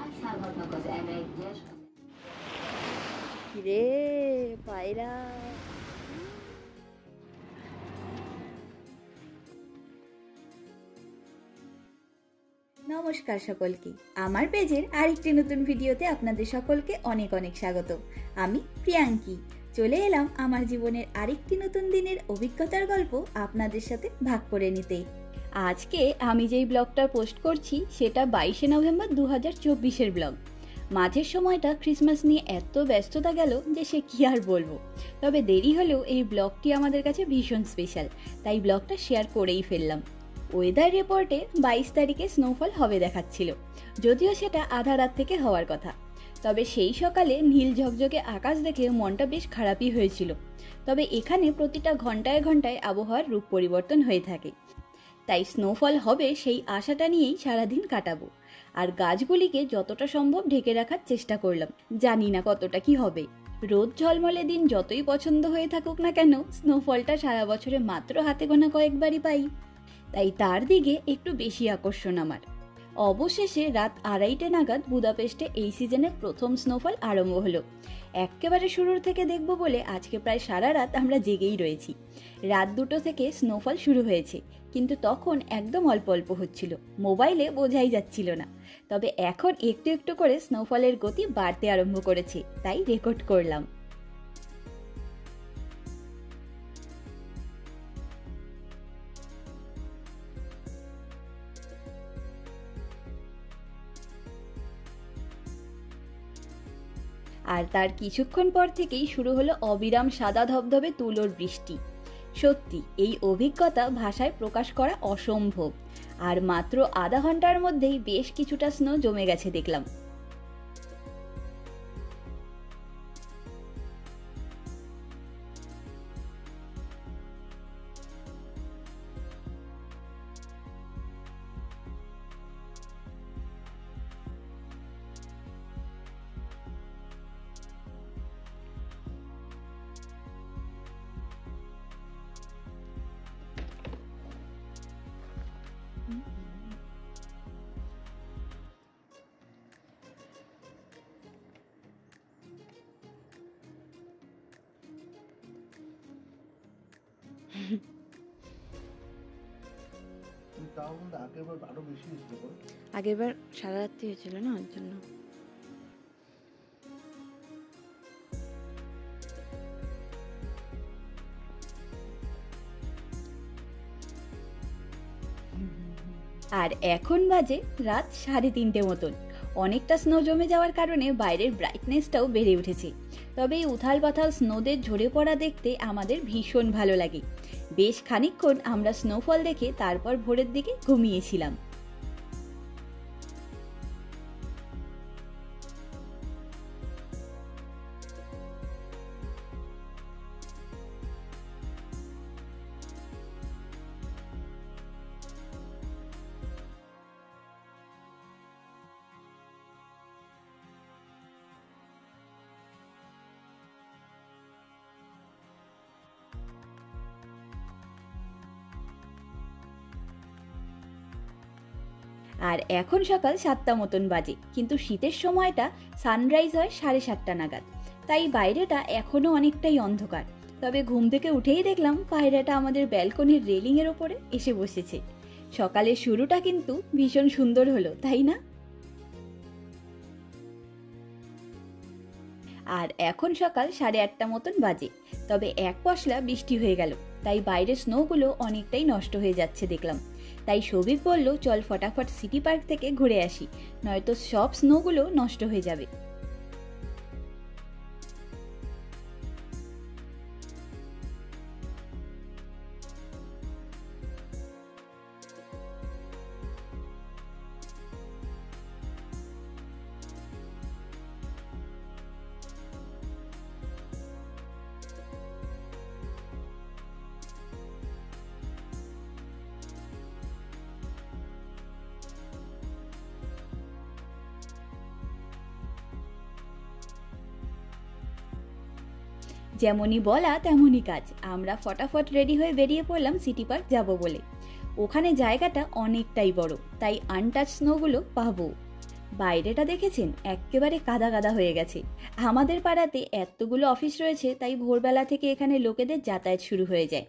Átszállhatnak az M1-es. কিরে পায়রা, নমস্কার সকলকে। আমার পেজের আরেকটি নতুন ভিডিওতে আপনাদের সকলকে অনেক অনেক স্বাগত। আমি প্রিয়াঙ্কি চলে এলাম আমার জীবনের আরেকটি নতুন দিনের অভিজ্ঞতার গল্প আপনাদের সাথে ভাগ করে নিতে। আজকে আমি যেই ব্লগটা পোস্ট করছি সেটা 22শে নভেম্বর 2024-এর ব্লগ। মাঝের সময়টা ক্রিসমাস নিয়ে এত ব্যস্ততা গেল যে সে কি আর বলবো। তবে দেরি হলেও এই ব্লগটি আমাদের কাছে ভীষণ স্পেশাল, তাই ব্লগটা শেয়ার করেই ফেললাম। ওয়েদার রিপোর্টে 22 তারিখে স্নোফল হবে দেখাচ্ছিল, যদিও সেটা আধা রাত থেকে হওয়ার কথা। তবে সেই সকালে নীল ঝকঝকে আকাশ দেখে মনটা বেশ খারাপই হয়েছিল। তবে এখানে প্রতিটা ঘন্টায় ঘন্টায় আবহাওয়ার রূপ পরিবর্তন হয়ে থাকে, তাই স্নোফল হবে সেই আশাটা নিয়েই সারাদিন কাটাবো। আর গাছগুলিকে যতটা সম্ভব ঢেকে রাখার চেষ্টা করলাম, জানি না কতটা কি হবে। রোদ ঝলমলে দিন যতই পছন্দ হয়ে থাকুক না কেন, স্নোফলটা সারা বছরে মাত্র হাতে গোনা কয়েকবারই পাই, তাই তার দিকে একটু বেশি আকর্ষণ আমার। অবশেষে রাত 2:30 নাগাদ বুদাপেস্টে এই সিজনের প্রথম স্নোফল আরম্ভ হলো। একেবারে শুরুর থেকে দেখব বলে আজকে প্রায় সারা রাত আমরা জেগেই রয়েছি। রাত 2টো থেকে স্নোফল শুরু হয়েছে, কিন্তু তখন একদম অল্প অল্প হচ্ছিল, মোবাইলে বোঝাই যাচ্ছিল না। তবে এখন একটু একটু করে স্নোফলের গতি বাড়তে আরম্ভ করেছে, তাই রেকর্ড করলাম। আর তার কিছুক্ষণ পর থেকেই শুরু হলো অবিরাম সাদা ধবধবে তুলোর বৃষ্টি। সত্যি এই অভিজ্ঞতা ভাষায় প্রকাশ করা অসম্ভব। আর মাত্র আধা ঘন্টার মধ্যেই বেশ কিছুটা স্নো জমে গেছে দেখলাম। আগেরবার সারা রাত্রি হয়েছিল না, ওর জন্য। আর এখন বাজে রাত 3:30 মতন। অনেকটা স্নো জমে যাওয়ার কারণে বাইরের ব্রাইটনেসটাও বেড়ে উঠেছে। তবে এই উথাল পাথাল স্নোদের ঝরে পড়া দেখতে আমাদের ভীষণ ভালো লাগে। বেশ খানিকক্ষণ আমরা স্নোফল দেখে তারপর ভোরের দিকে ঘুমিয়েছিলাম। আর এখন সকাল 7টা মতন বাজে, কিন্তু শীতের সময়টা সানরাইজ হয় 7:30 নাগাদ, তাই বাইরেটা এখনো অনেকটাই অন্ধকার। তবে ঘুম থেকে উঠেই দেখলাম পায়রাটা আমাদের ব্যালকনির রেলিং এর ওপরে এসে বসেছে। সকালের শুরুটা কিন্তু ভীষণ সুন্দর হলো, তাই না? আর এখন সকাল 8:30 মতন বাজে। তবে এক পশলা বৃষ্টি হয়ে গেল, তাই বাইরের স্নোগুলো অনেকটাই নষ্ট হয়ে যাচ্ছে দেখলাম। তাই সবিক বলল, চল ফটাফট সিটি পার্ক থেকে ঘুরে আসি, নয়তো সব স্নোগুলো নষ্ট হয়ে যাবে। যেমনই বলা তেমনই কাজ। আমরা ফটাফট রেডি হয়ে বেরিয়ে পড়লাম সিটি পার্ক যাব বলে। ওখানে জায়গাটা অনেকটাই বড়, তাই আনটাচ স্নোগুলো পাবো। বাইরেটা দেখেছেন, একেবারে কাদা কাদা হয়ে গেছে। আমাদের পাড়াতে এতগুলো অফিস রয়েছে, তাই ভোরবেলা থেকে এখানে লোকেদের যাতায়াত শুরু হয়ে যায়।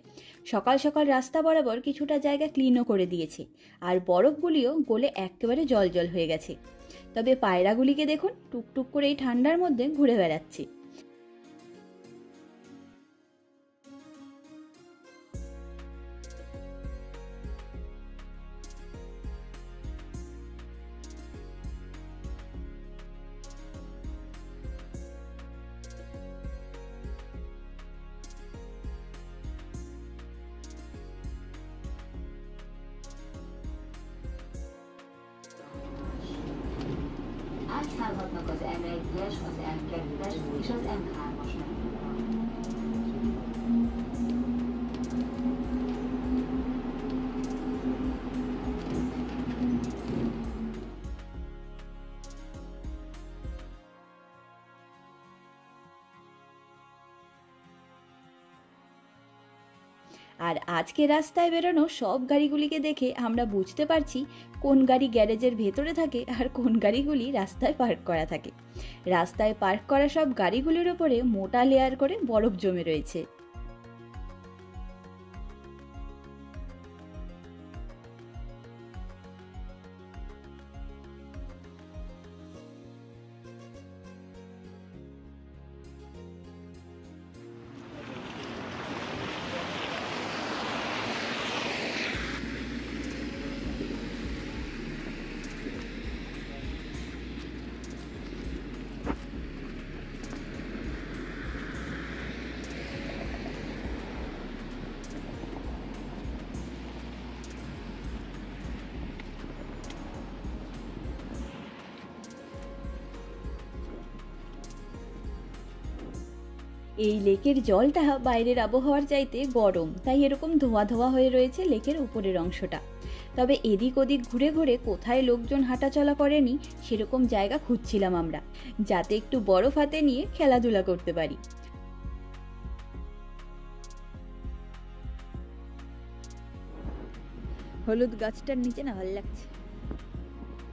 সকাল সকাল রাস্তা বরাবর কিছুটা জায়গা ক্লিনও করে দিয়েছে, আর বরফগুলিও গলে একেবারে জল জল হয়ে গেছে। তবে পায়রাগুলিকে দেখুন, টুকটুক করে এই ঠান্ডার মধ্যে ঘুরে বেড়াচ্ছে। Átszállhatnak az M1-es, az M2-es és az M3-as metróban. আর আজকে রাস্তায় বেরোনো সব গাড়িগুলিকে দেখে আমরা বুঝতে পারছি কোন গাড়ি গ্যারেজের ভেতরে থাকে আর কোন গাড়িগুলি রাস্তায় পার্ক করা থাকে। রাস্তায় পার্ক করা সব গাড়িগুলির ওপরে মোটা লেয়ার করে বরফ জমে রয়েছে। এই লেকের জলটা বাইরের আবহাওয়ার চাইতে গরম, তাই এরকম ধোয়া ধোয়া হয়ে রয়েছে লেকের উপরের অংশটা। তবে এদিক ওদিক ঘুরে ঘুরে কোথায় লোকজন হাঁটাচলা করেনি সেরকম জায়গা খুঁজছিলাম আমরা, যাতে একটু বরফ হাতে নিয়ে খেলাধুলা করতে পারি। হলুদ গাছটার নিচে না ভালো লাগছে।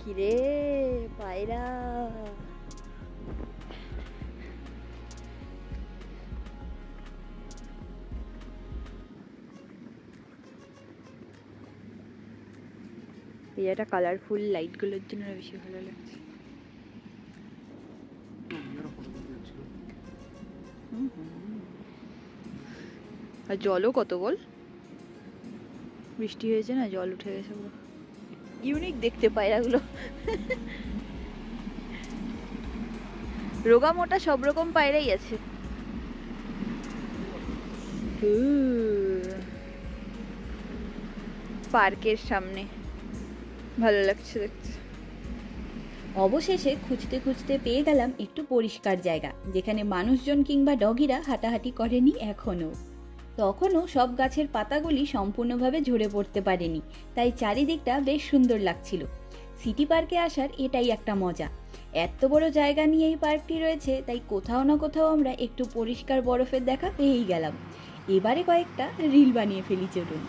কিরে পায়রা, এটা কালারফুল লাইটগুলোর জন্য বেশি ভালো লাগছে। আর জলও কত বল, বৃষ্টি হয়েছে না, জল উঠে গেছে পুরো। ইউনিক দেখতে পায়রাগুলো। রোগা মোটা সব রকম পায়রাই আছে। পার্কের সামনে ভালো লাগছে দেখতে। অবশেষে খুঁজতে খুঁজতে পেয়ে গেলাম একটু পরিষ্কার জায়গা, যেখানে মানুষজন কিংবা ডগিরা হাঁটাহাঁটি করেনি এখনো। তখনও সব গাছের পাতাগুলি সম্পূর্ণভাবে ঝরে পড়তে পারেনি, তাই চারিদিকটা বেশ সুন্দর লাগছিল। সিটি পার্কে আসার এটাই একটা মজা। এত বড় জায়গা নিয়ে এই পার্কটি রয়েছে, তাই কোথাও না কোথাও আমরা একটু পরিষ্কার বরফের দেখা পেয়েই গেলাম। এবারে কয়েকটা রিল বানিয়ে ফেলি চলুন।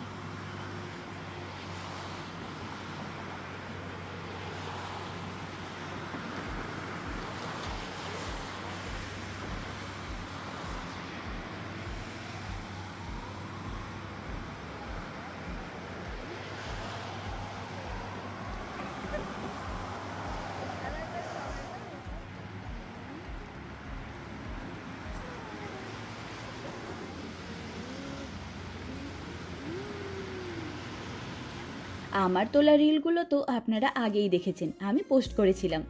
আমার তোলা রিলগুলো তো আপনারা আগেই দেখেছেন, আমি পোস্ট করেছিলাম।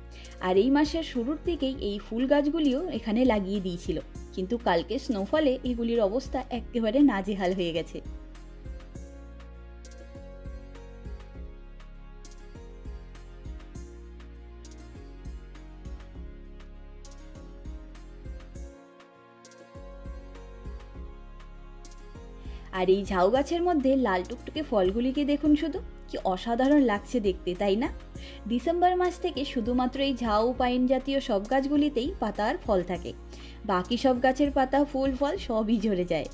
আর এই মাসের শুরুর দিকেই এই ফুল গাছগুলিও এখানে লাগিয়ে দিয়েছিল, কিন্তু কালকে স্নোফলে এগুলির অবস্থা একেবারে নাজেহাল হয়ে গেছে। আর এই ঝাউ গাছের মধ্যে লাল টুকটুকে ফলগুলিকে দেখুন শুধু, কি অসাধারণ লাগছে দেখতে, তাই না? ডিসেম্বর মাস থেকে শুধুমাত্র এই ঝাউ পাইন জাতীয় সব গাছগুলিতেই পাতা আর ফল থাকে, বাকি সব গাছের পাতা ফুল ফল সবই ঝরে যায়।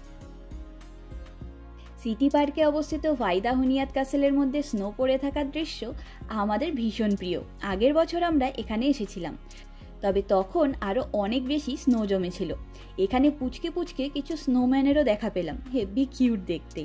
সিটি পার্কে অবস্থিত ভাইদা হুনিয়াত ক্যাসেলের মধ্যে স্নো পড়ে থাকার দৃশ্য আমাদের ভীষণ প্রিয়। আগের বছর আমরা এখানে এসেছিলাম, তবে তখন আরও অনেক বেশি স্নো জমেছিল। এখানে পুচকে পুচকে কিছু স্নোম্যানেরও দেখা পেলাম, হেভি কিউট দেখতে।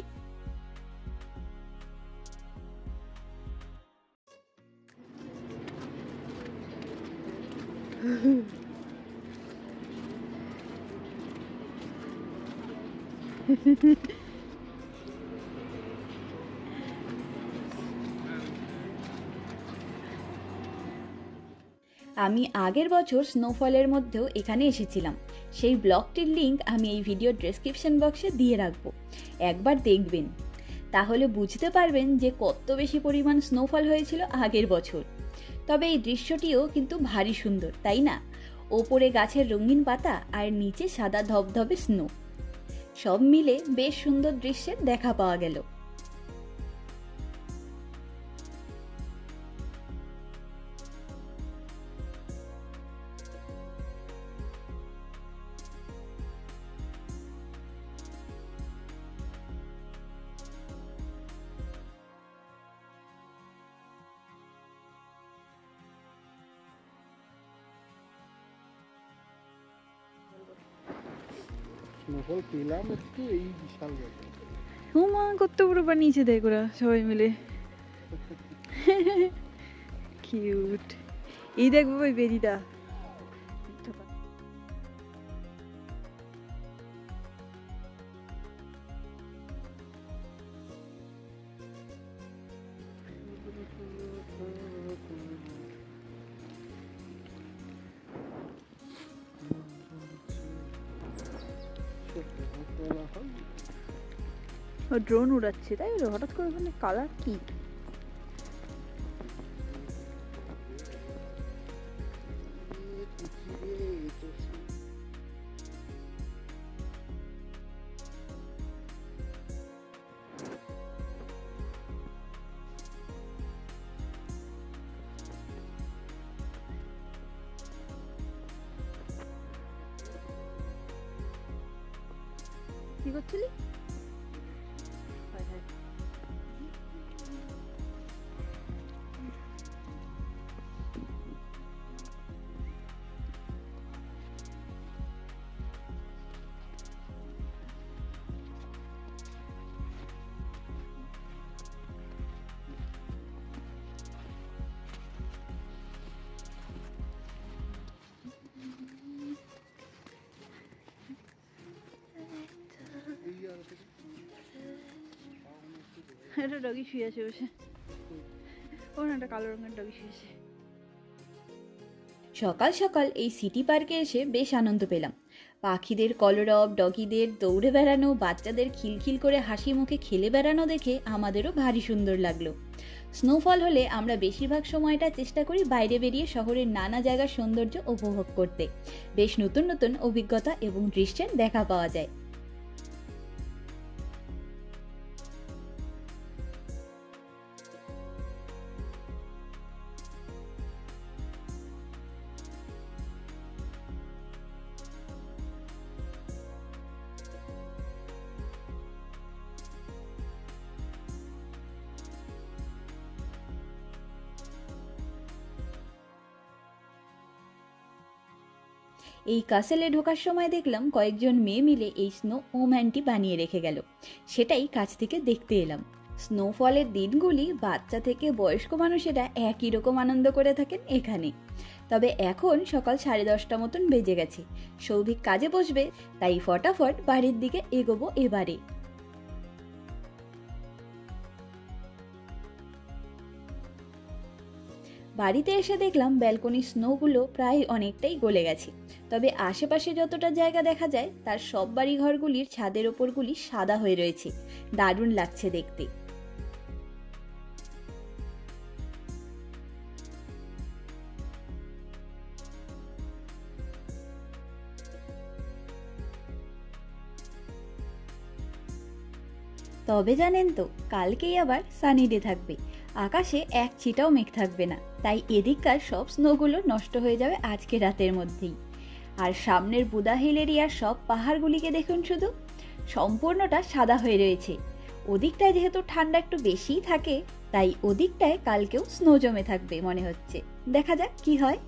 আমি আগের বছর স্নোফলের মধ্যেও এখানে এসেছিলাম। সেই ব্লগটির লিঙ্ক আমি এই ভিডিওর ডেসক্রিপশন বক্সে দিয়ে রাখবো, একবার দেখবেন। তাহলে বুঝতে পারবেন যে কত বেশি পরিমাণ স্নোফল হয়েছিল আগের বছর। তবে এই দৃশ্যটিও কিন্তু ভারী সুন্দর, তাই না? ওপরে গাছের রঙিন পাতা আর নিচে সাদা ধবধবে স্নো, সব মিলে বেশ সুন্দর দৃশ্যের দেখা পাওয়া গেল। স্নোফল পেলাম একটু, এই বিশাল ব্যাপার। হুমা কত বড় বানিয়েছে দেখ ওরা সবাই মিলে, কিউট। এই দেখবো ওই বেরিটা, ও ড্রোন উড়াচ্ছে তাই হলো। হঠাৎ করে ওখানে কালার কি? কি করছিলি? একটা ডগি শুয়ে আছে বসে, ওখানে একটা কালো রঙের ডগি শুয়ে আছে। সকাল সকাল এই সিটি পার্কে এসে বেশ আনন্দ পেলাম। পাখিদের কলরব, ডগিদের দৌড়ে বেড়ানো, বাচ্চাদের খিলখিল করে হাসি মুখে খেলে বেড়ানো দেখে আমাদেরও ভারী সুন্দর লাগলো। স্নোফল হলে আমরা বেশিরভাগ সময়টা চেষ্টা করি বাইরে বেরিয়ে শহরের নানা জায়গার সৌন্দর্য উপভোগ করতে। বেশ নতুন নতুন অভিজ্ঞতা এবং দৃশ্যের দেখা পাওয়া যায়। এই কাসেলে ঢোকার সময় দেখলাম কয়েকজন মেয়ে মিলে এই স্নো ওম্যানটি বানিয়ে রেখে গেল, সেটাই কাছ থেকে দেখতে এলাম। স্নোফলের দিনগুলি বাচ্চা থেকে বয়স্ক মানুষেরা একই রকম আনন্দ করে থাকেন এখানে। তবে এখন সকাল 10:30 মতন বেজে গেছে, সৌভিক কাজে বসবে, তাই ফটাফট বাড়ির দিকে এগোবো এবারে। বাড়িতে এসে দেখলাম ব্যালকনির স্নোগুলো প্রায় অনেকটাই গলে গেছে, তবে আশেপাশে যতটা জায়গা দেখা যায় তার সব বাড়ি ঘরগুলির ছাদের ওপরগুলি সাদা হয়ে রয়েছে, দারুণ লাগছে দেখতে। তবে জানেন তো, কালকেই আবার সানি ডে থাকবে, আকাশে এক ছিটাও মেঘ থাকবে না, তাই এদিককার সব স্নোগুলো নষ্ট হয়ে যাবে আজকে রাতের মধ্যেই। আর সামনের বুদা হিল এরিয়ার সব পাহাড়গুলিকে দেখুন, শুধু সম্পূর্ণটা সাদা হয়ে রয়েছে। ওদিকটায় যেহেতু ঠান্ডা একটু বেশিই থাকে, তাই ওদিকটায় কালকেও স্নো জমে থাকবে মনে হচ্ছে। দেখা যাক কি হয়।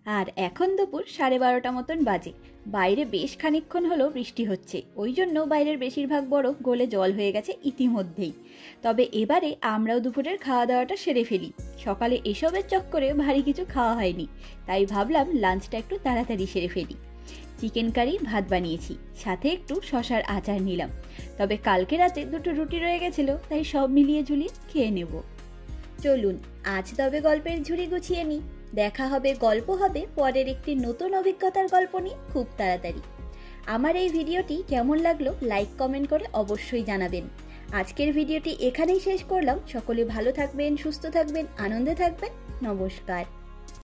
আর এখন দুপুর 12:30 মতন বাজে। বাইরে বেশ খানিকক্ষণ হলো বৃষ্টি হচ্ছে, ওই জন্য বাইরের বেশিরভাগ বরফ গলে জল হয়ে গেছে ইতিমধ্যেই। তবে এবারে আমরাও দুপুরের খাওয়া দাওয়াটা সেরে ফেলি। সকালে এসবের চক্করে ভারী কিছু খাওয়া হয়নি, তাই ভাবলাম লাঞ্চটা একটু তাড়াতাড়ি সেরে ফেলি। চিকেন কারি ভাত বানিয়েছি, সাথে একটু শশার আচার নিলাম। তবে কালকে রাতে 2টো রুটি রয়ে গেছিলো, তাই সব মিলিয়ে ঝুলিয়ে খেয়ে নেব। চলুন আজ তবে গল্পের ঝুড়ি গুছিয়ে নিই। দেখা হবে, গল্প হবে পরের একটি নতুন অভিজ্ঞতার গল্প নিয়ে খুব তাড়াতাড়ি। আমার এই ভিডিওটি কেমন লাগলো লাইক কমেন্ট করে অবশ্যই জানাবেন। আজকের ভিডিওটি এখানেই শেষ করলাম। সকলে ভালো থাকবেন, সুস্থ থাকবেন, আনন্দে থাকবেন। নমস্কার।